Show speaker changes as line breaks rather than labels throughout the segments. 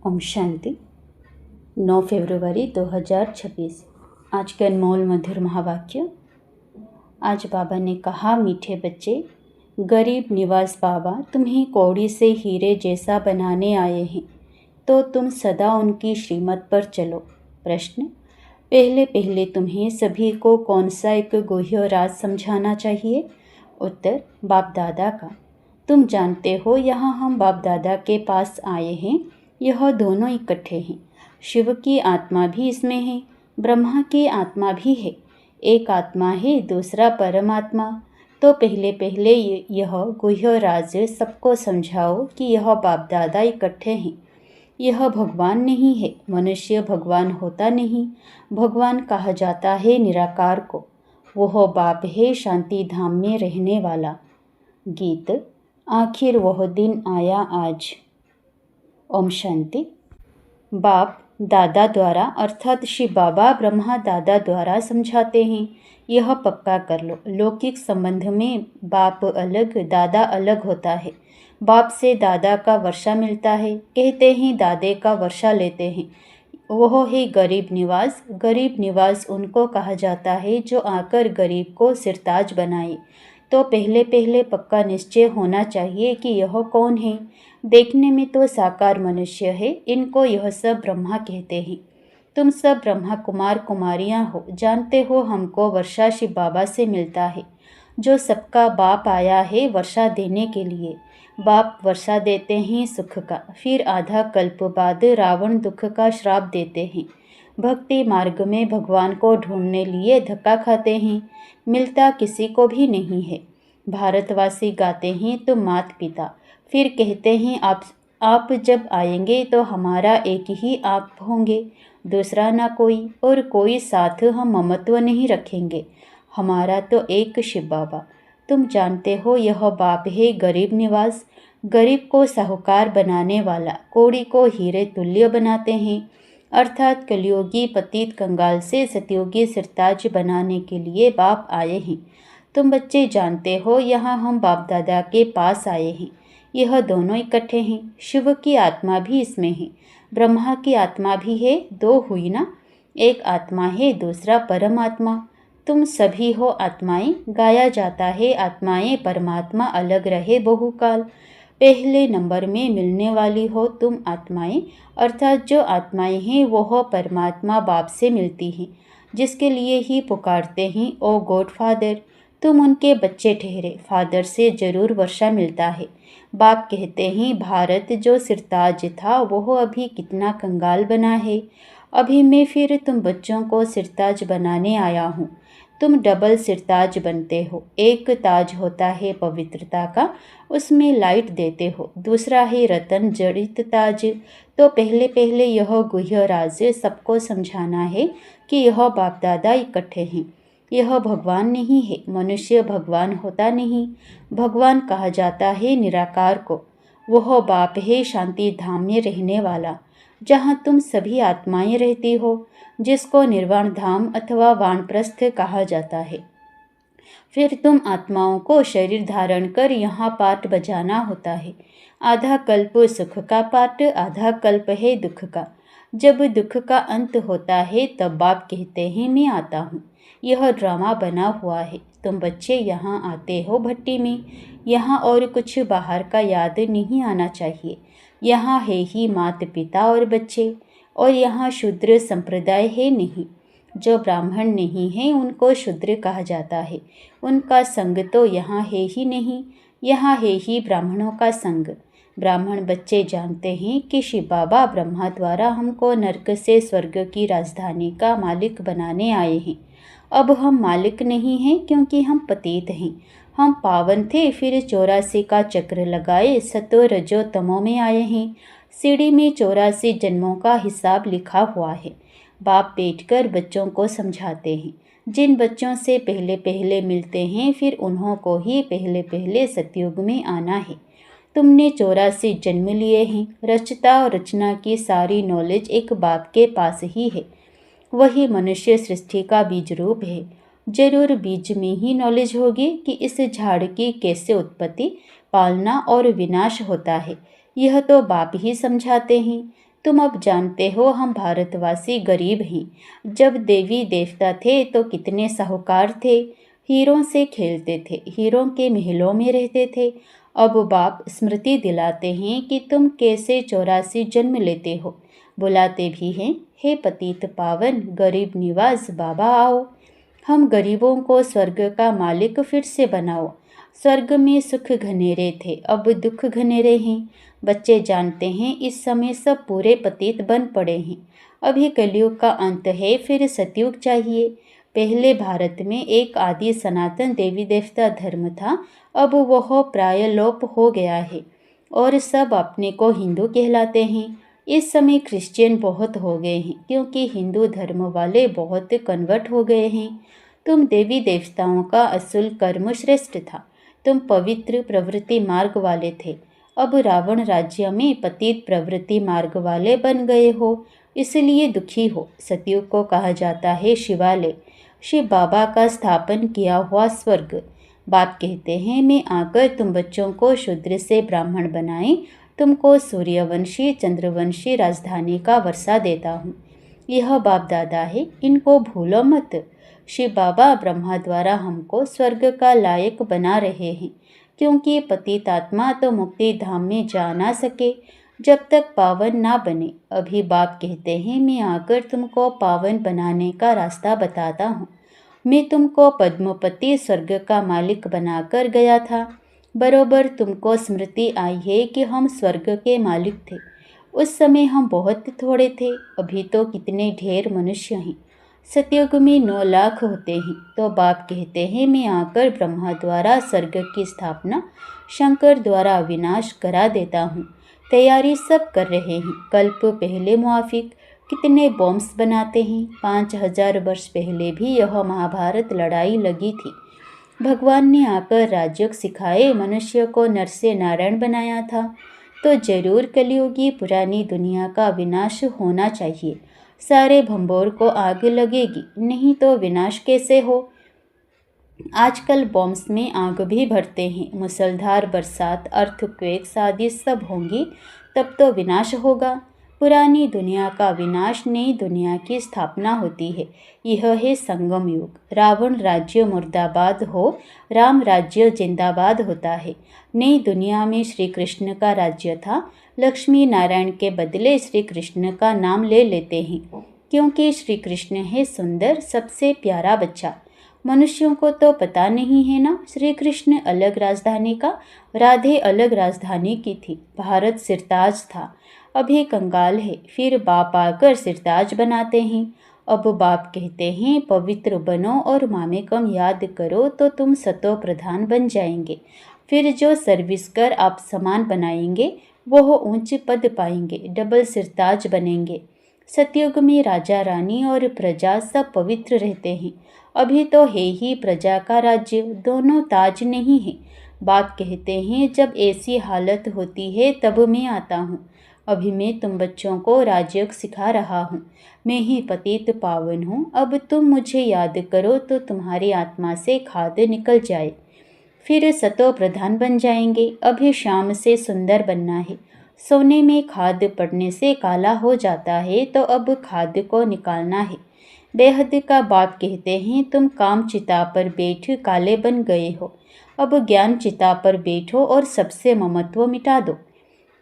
ओम शांति। 9 फरवरी 2026। आज के अनमोल मधुर महावाक्य। आज बाबा ने कहा, मीठे बच्चे, गरीब निवास बाबा तुम्हें कौड़ी से हीरे जैसा बनाने आए हैं, तो तुम सदा उनकी श्रीमत पर चलो। प्रश्न, पहले तुम्हें सभी को कौन सा एक गुह्य राज समझाना चाहिए? उत्तर, बाप दादा का। तुम जानते हो, यहाँ हम बाप दादा के पास आए हैं। यह दोनों इकट्ठे हैं। शिव की आत्मा भी इसमें है, ब्रह्मा की आत्मा भी है। एक आत्मा है, दूसरा परमात्मा। तो पहले यह गुह्य राज सबको समझाओ कि यह बाप दादा इकट्ठे हैं। यह भगवान नहीं है। मनुष्य भगवान होता नहीं। भगवान कहा जाता है निराकार को। वह बाप है, शांति धाम में रहने वाला। गीत। आखिर वह दिन आया आज। ओम शांति। बाप दादा द्वारा अर्थात शिव बाबा ब्रह्मा दादा द्वारा समझाते हैं। यह पक्का कर लो। लौकिक संबंध में बाप अलग दादा अलग होता है। बाप से दादा का वर्षा मिलता है, कहते हैं दादे का वर्षा लेते हैं। वह है गरीब निवास। गरीब निवास उनको कहा जाता है जो आकर गरीब को सिरताज बनाए। तो पहले पक्का निश्चय होना चाहिए कि यह कौन है। देखने में तो साकार मनुष्य है, इनको यह सब ब्रह्मा कहते हैं। तुम सब ब्रह्मा कुमार कुमारियां हो। जानते हो, हमको वर्षा शिव बाबा से मिलता है, जो सबका बाप आया है वर्षा देने के लिए। बाप वर्षा देते हैं सुख का, फिर आधा कल्प बाद रावण दुख का श्राप देते हैं। भक्ति मार्ग में भगवान को ढूंढने लिए धक्का खाते हैं, मिलता किसी को भी नहीं है। भारतवासी गाते हैं तुम मात पिता, फिर कहते हैं आप जब आएंगे तो हमारा एक ही आप होंगे, दूसरा ना कोई, और कोई साथ हम ममत्व नहीं रखेंगे। हमारा तो एक शिव बाबा। तुम जानते हो, यह बाप है गरीब निवास। गरीब को साहूकार बनाने वाला, कौड़ी को हीरे तुल्य बनाते हैं। अर्थात कलियोगी पतित कंगाल से सतयोगी सिरताज बनाने के लिए बाप आए हैं। तुम बच्चे जानते हो, यहाँ हम बाप दादा के पास आए हैं। यह दोनों इकट्ठे हैं। शिव की आत्मा भी इसमें है, ब्रह्मा की आत्मा भी है। दो हुई ना, एक आत्मा है, दूसरा परमात्मा। तुम सभी हो आत्माएं। गाया जाता है, आत्माएं परमात्मा अलग रहे बहुकाल। पहले नंबर में मिलने वाली हो तुम आत्माएं, अर्थात जो आत्माएं हैं वह परमात्मा बाप से मिलती हैं, जिसके लिए ही पुकारते हैं ओ गॉड फादर। तुम उनके बच्चे ठहरे। फादर से जरूर वर्षा मिलता है। बाप कहते हैं, भारत जो सिरताज था वह अभी कितना कंगाल बना है। अभी मैं फिर तुम बच्चों को सिरताज बनाने आया हूँ। तुम डबल सिरताज बनते हो। एक ताज होता है पवित्रता का, उसमें लाइट देते हो। दूसरा है रतन जड़ित ताज। तो पहले यह गुह्य राज सबको समझाना है कि यह बाप दादा इकट्ठे हैं। यह भगवान नहीं है। मनुष्य भगवान होता नहीं। भगवान कहा जाता है निराकार को। वह बाप है, शांति धाम में रहने वाला, जहाँ तुम सभी आत्माएं रहती हो, जिसको निर्वाण धाम अथवा वानप्रस्थ कहा जाता है। फिर तुम आत्माओं को शरीर धारण कर यहाँ पाठ बजाना होता है। आधा कल्प सुख का पाठ, आधा कल्प है दुख का। जब दुख का अंत होता है तब बाप कहते हैं मैं आता हूँ। यह ड्रामा बना हुआ है। तुम बच्चे यहाँ आते हो भट्टी में। यहाँ और कुछ बाहर का याद नहीं आना चाहिए। यहाँ है ही माता पिता और बच्चे, और यहाँ शूद्र संप्रदाय है नहीं। जो ब्राह्मण नहीं है उनको शूद्र कहा जाता है। उनका संग तो यहाँ है ही नहीं। यहाँ है ही ब्राह्मणों का संग। ब्राह्मण बच्चे जानते हैं कि शिव बाबा ब्रह्मा द्वारा हमको नरक से स्वर्ग की राजधानी का मालिक बनाने आए हैं। अब हम मालिक नहीं हैं, क्योंकि हम पतित हैं। हम पावन थे, फिर 84 का चक्र लगाए, सतो रजो तमो में आए हैं। सीढ़ी में 84 जन्मों का हिसाब लिखा हुआ है। बाप बैठकर बच्चों को समझाते हैं। जिन बच्चों से पहले मिलते हैं, फिर उन्हों को ही पहले सतयुग में आना है। तुमने 84 जन्म लिए हैं। रचता और रचना की सारी नॉलेज एक बाप के पास ही है। वही मनुष्य सृष्टि का बीज रूप है। जरूर बीज में ही नॉलेज होगी कि इस झाड़ की कैसे उत्पत्ति, पालना और विनाश होता है। यह तो बाप ही समझाते हैं। तुम अब जानते हो हम भारतवासी गरीब हैं। जब देवी देवता थे तो कितने साहूकार थे, हीरों से खेलते थे, हीरों के महलों में रहते थे। अब बाप स्मृति दिलाते हैं कि तुम कैसे 84 जन्म लेते हो। बुलाते भी हैं, हे पतित पावन गरीब निवास बाबा आओ, हम गरीबों को स्वर्ग का मालिक फिर से बनाओ। स्वर्ग में सुख घनेरे थे, अब दुख घनेरे हैं। बच्चे जानते हैं इस समय सब पूरे पतित बन पड़े हैं। अभी कलयुग का अंत है, फिर सतयुग चाहिए। पहले भारत में एक आदि सनातन देवी देवता धर्म था, अब वह प्राय लोप हो गया है और सब अपने को हिंदू कहलाते हैं। इस समय क्रिश्चियन बहुत हो गए हैं क्योंकि हिंदू धर्म वाले बहुत कन्वर्ट हो गए हैं। तुम देवी देवताओं का असुल कर्म श्रेष्ठ था, तुम पवित्र प्रवृत्ति मार्ग वाले थे। अब रावण राज्य में पतित प्रवृत्ति मार्ग वाले बन गए हो, इसलिए दुखी हो। सतयुग को कहा जाता है शिवालय, शिव बाबा का स्थापन किया हुआ स्वर्ग। बाप कहते हैं मैं आकर तुम बच्चों को शूद्र से ब्राह्मण बनाए, तुमको सूर्यवंशी चंद्रवंशी राजधानी का वर्षा देता हूँ। यह बाप दादा है, इनको भूलो मत। शिव बाबा ब्रह्मा द्वारा हमको स्वर्ग का लायक बना रहे हैं, क्योंकि पतित आत्मा तो मुक्ति धाम में जा ना सके जब तक पावन ना बने। अभी बाप कहते हैं मैं आकर तुमको पावन बनाने का रास्ता बताता हूँ। मैं तुमको पद्मपति स्वर्ग का मालिक बनाकर गया था। बरोबर तुमको स्मृति आई है कि हम स्वर्ग के मालिक थे। उस समय हम बहुत थोड़े थे, अभी तो कितने ढेर मनुष्य हैं। सतयुग में 9 लाख होते हैं। तो बाप कहते हैं मैं आकर ब्रह्मा द्वारा स्वर्ग की स्थापना, शंकर द्वारा विनाश करा देता हूँ। तैयारी सब कर रहे हैं। कल्प पहले मुआफिक कितने बॉम्ब्स बनाते हैं। 5000 वर्ष पहले भी यह महाभारत लड़ाई लगी थी। भगवान ने आकर राजयोग सिखाए, मनुष्य को नर से नारायण बनाया था। तो जरूर कलयुगी पुरानी दुनिया का विनाश होना चाहिए। सारे भंबोर को आग लगेगी, नहीं तो विनाश कैसे हो। आजकल बॉम्ब्स में आग भी भरते हैं। मूसलधार बरसात, अर्थक्वेक्स आदि सब होंगी, तब तो विनाश होगा। पुरानी दुनिया का विनाश, नई दुनिया की स्थापना होती है। यह है संगम युग। रावण राज्य मुर्दाबाद हो, राम राज्य जिंदाबाद होता है। नई दुनिया में श्री कृष्ण का राज्य था। लक्ष्मी नारायण के बदले श्री कृष्ण का नाम ले लेते हैं, क्योंकि श्री कृष्ण है सुंदर, सबसे प्यारा बच्चा। मनुष्यों को तो पता नहीं है ना, श्री कृष्ण अलग राजधानी का, राधे अलग राजधानी की थी। भारत सिरताज था, अभी कंगाल है। फिर बाप आकर सिरताज बनाते हैं। अब बाप कहते हैं पवित्र बनो और मामेकम याद करो तो तुम सतो प्रधान बन जाएंगे। फिर जो सर्विस कर आप समान बनाएंगे वह ऊंच पद पाएंगे, डबल सिरताज बनेंगे। सतयुग में राजा रानी और प्रजा सब पवित्र रहते हैं। अभी तो है ही प्रजा का राज्य, दोनों ताज नहीं है। बाप कहते हैं जब ऐसी हालत होती है तब मैं आता हूँ। अभी मैं तुम बच्चों को राजयोग सिखा रहा हूँ। मैं ही पतित पावन हूँ। अब तुम मुझे याद करो तो तुम्हारी आत्मा से खाद निकल जाए, फिर सतो प्रधान बन जाएंगे। अभी शाम से सुंदर बनना है। सोने में खाद पड़ने से काला हो जाता है, तो अब खाद को निकालना है। बेहद का बाप कहते हैं तुम काम चिता पर बैठ काले बन गए हो। अब ज्ञान चिता पर बैठो और सबसे ममत्व मिटा दो।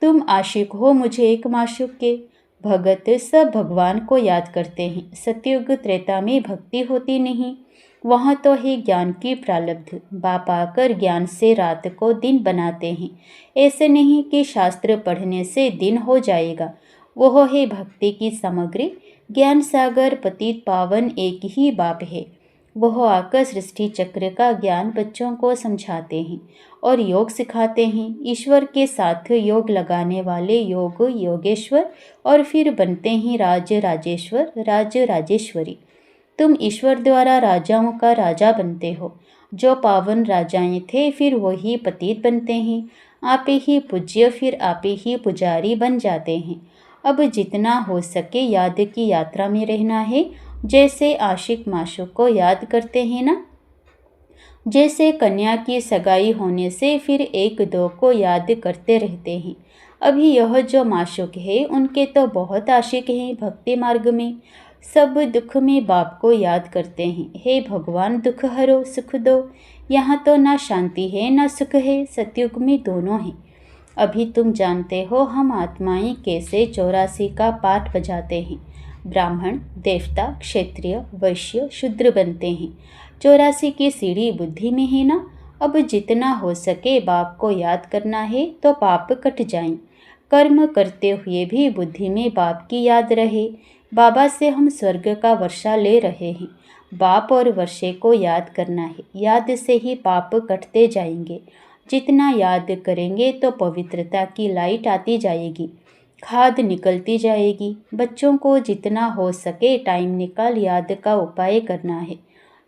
तुम आशिक हो मुझे एक माशूक के। भगत सब भगवान को याद करते हैं। सतयुग त्रेता में भक्ति होती नहीं, वहाँ तो है ज्ञान की प्रारब्ध। बाप आकर ज्ञान से रात को दिन बनाते हैं। ऐसे नहीं कि शास्त्र पढ़ने से दिन हो जाएगा, वह है भक्ति की सामग्री। ज्ञान सागर पतित पावन एक ही बाप है। वह आकर सृष्टि चक्र का ज्ञान बच्चों को समझाते हैं और योग सिखाते हैं। ईश्वर के साथ योग लगाने वाले योग योगेश्वर और फिर बनते हैं राज राजेश्वर, राज राजेश्वरी। तुम ईश्वर द्वारा राजाओं का राजा बनते हो। जो पावन राजाएं थे फिर वही पतित बनते हैं। आप ही पूज्य, फिर आप ही पुजारी बन जाते हैं। अब जितना हो सके याद की यात्रा में रहना है। जैसे आशिक माशूक को याद करते हैं ना, जैसे कन्या की सगाई होने से फिर 1-2 को याद करते रहते हैं। अभी यह जो माशूक है उनके तो बहुत आशिक हैं भक्ति मार्ग में, सब दुख में बाप को याद करते हैं, हे भगवान दुख हरो सुख दो। यहाँ तो ना शांति है ना सुख है, सतयुग में दोनों हैं। अभी तुम जानते हो हम आत्माएं कैसे 84 का पाठ बजाते हैं। ब्राह्मण, देवता, क्षत्रिय, वैश्य, शूद्र बनते हैं। 84 की सीढ़ी बुद्धि में है ना। अब जितना हो सके बाप को याद करना है तो पाप कट जाएं। कर्म करते हुए भी बुद्धि में बाप की याद रहे। बाबा से हम स्वर्ग का वर्षा ले रहे हैं। बाप और वर्षे को याद करना है, याद से ही पाप कटते जाएंगे। जितना याद करेंगे तो पवित्रता की लाइट आती जाएगी, खाद निकलती जाएगी। बच्चों को जितना हो सके टाइम निकाल याद का उपाय करना है।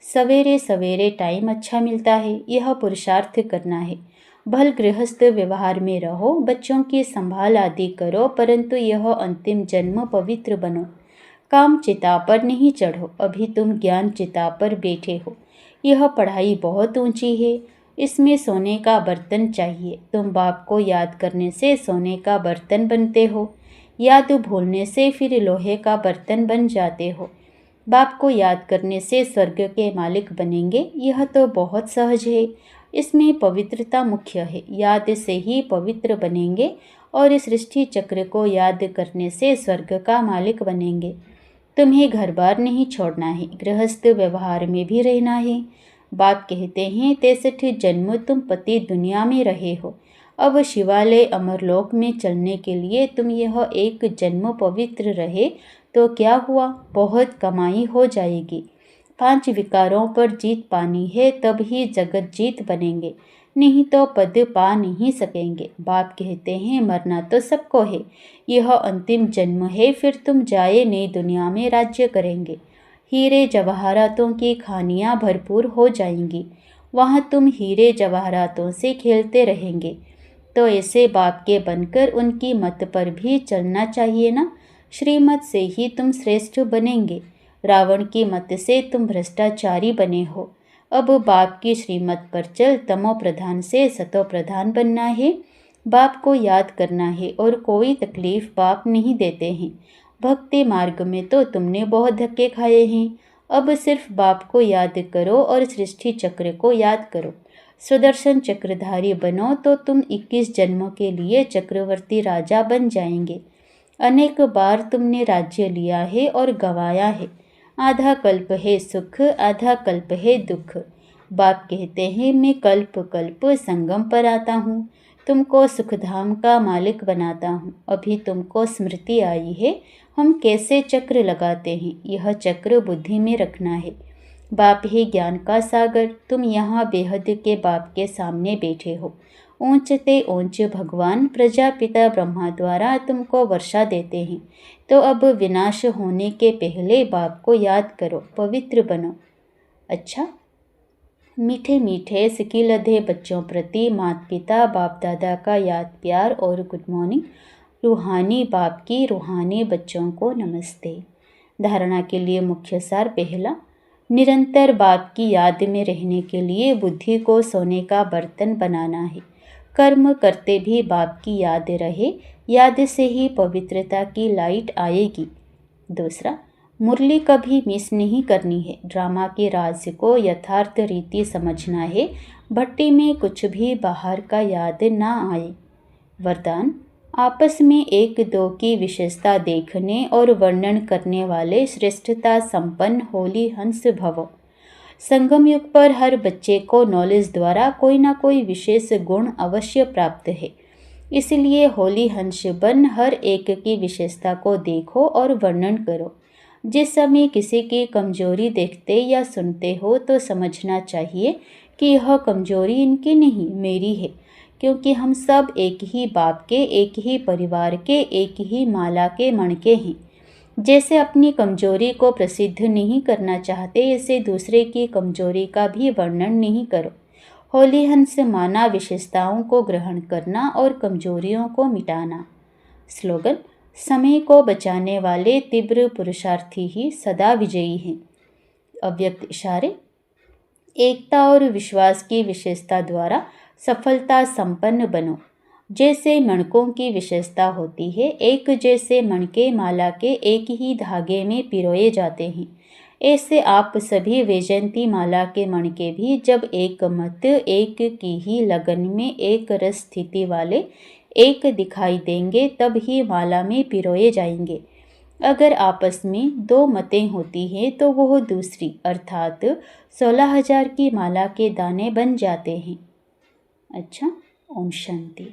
सवेरे सवेरे टाइम अच्छा मिलता है, यह पुरुषार्थ करना है। भल गृहस्थ व्यवहार में रहो, बच्चों की संभाल आदि करो, परंतु यह अंतिम जन्म पवित्र बनो। काम चिता पर नहीं चढ़ो, अभी तुम ज्ञान चिता पर बैठे हो। यह पढ़ाई बहुत ऊंची है, इसमें सोने का बर्तन चाहिए। तुम बाप को याद करने से सोने का बर्तन बनते हो, याद भूलने से फिर लोहे का बर्तन बन जाते हो। बाप को याद करने से स्वर्ग के मालिक बनेंगे, यह तो बहुत सहज है। इसमें पवित्रता मुख्य है, याद से ही पवित्र बनेंगे और सृष्टि चक्र को याद करने से स्वर्ग का मालिक बनेंगे। तुम्हें घर बार नहीं छोड़ना है, गृहस्थ व्यवहार में भी रहना है। बाप कहते हैं 63 जन्म तुम पति दुनिया में रहे हो, अब शिवालय अमरलोक में चलने के लिए तुम यह एक जन्म पवित्र रहे तो क्या हुआ, बहुत कमाई हो जाएगी। 5 विकारों पर जीत पानी है तब ही जगत जीत बनेंगे, नहीं तो पद पा नहीं सकेंगे। बाप कहते हैं मरना तो सबको है, यह अंतिम जन्म है, फिर तुम जाए नई दुनिया में राज्य करेंगे। हीरे जवाहरातों की खानियाँ भरपूर हो जाएंगी, वहाँ तुम हीरे जवाहरातों से खेलते रहेंगे। तो ऐसे बाप के बनकर उनकी मत पर भी चलना चाहिए ना। श्रीमत से ही तुम श्रेष्ठ बनेंगे, रावण की मत से तुम भ्रष्टाचारी बने हो। अब बाप की श्रीमत पर चल, तमो प्रधान से सतो प्रधान बनना है। बाप को याद करना है और कोई तकलीफ बाप नहीं देते हैं। भक्ति मार्ग में तो तुमने बहुत धक्के खाए हैं, अब सिर्फ बाप को याद करो और सृष्टि चक्र को याद करो। सुदर्शन चक्रधारी बनो तो तुम 21 जन्मों के लिए चक्रवर्ती राजा बन जाएंगे। अनेक बार तुमने राज्य लिया है और गंवाया है। आधा कल्प है सुख, आधा कल्प है दुख। बाप कहते हैं मैं कल्प कल्प संगम पर आता हूँ, तुमको सुखधाम का मालिक बनाता हूँ। अभी तुमको स्मृति आई है हम कैसे चक्र लगाते हैं, यह चक्र बुद्धि में रखना है। बाप ही ज्ञान का सागर, तुम यहाँ बेहद के बाप के सामने बैठे हो। ऊंचते ऊंच भगवान प्रजापिता ब्रह्मा द्वारा तुमको वर्षा देते हैं, तो अब विनाश होने के पहले बाप को याद करो, पवित्र बनो। अच्छा, मीठे मीठे सिकिलधे बच्चों प्रति माता पिता बाप दादा का याद प्यार और गुड मॉर्निंग। रूहानी बाप की रूहानी बच्चों को नमस्ते। धारणा के लिए मुख्य सार पहला, निरंतर बाप की याद में रहने के लिए बुद्धि को सोने का बर्तन बनाना है। कर्म करते भी बाप की याद रहे, याद से ही पवित्रता की लाइट आएगी। दूसरा, मुरली कभी मिस नहीं करनी है। ड्रामा के राज को यथार्थ रीति समझना है, भट्टी में कुछ भी बाहर का याद ना आए। वरदान, आपस में एक दो की विशेषता देखने और वर्णन करने वाले श्रेष्ठता संपन्न होली हंस भव। संगम युग पर हर बच्चे को नॉलेज द्वारा कोई ना कोई विशेष गुण अवश्य प्राप्त है, इसलिए होली हंस बन हर एक की विशेषता को देखो और वर्णन करो। जिस समय किसी की कमजोरी देखते या सुनते हो तो समझना चाहिए कि यह कमजोरी इनकी नहीं, मेरी है, क्योंकि हम सब एक ही बाप के, एक ही परिवार के, एक ही माला के मणके हैं। जैसे अपनी कमजोरी को प्रसिद्ध नहीं करना चाहते, ऐसे दूसरे की कमजोरी का भी वर्णन नहीं करो। होली हंस माना विशेषताओं को ग्रहण करना और कमजोरियों को मिटाना। स्लोगन, समय को बचाने वाले तीव्र पुरुषार्थी ही सदा विजयी हैं। अव्यक्त इशारे, एकता और विश्वास की विशेषता द्वारा सफलता संपन्न बनो। जैसे मणकों की विशेषता होती है, एक जैसे मणके माला के एक ही धागे में पिरोए जाते हैं, ऐसे आप सभी वैजयंती माला के मणके भी जब एक मत, एक की ही लगन में एक रस स्थिति वाले एक दिखाई देंगे, तब ही माला में पिरोए जाएंगे। अगर आपस में दो मतें होती हैं तो वह दूसरी अर्थात 16,000 की माला के दाने बन जाते हैं। अच्छा, ओम शांति।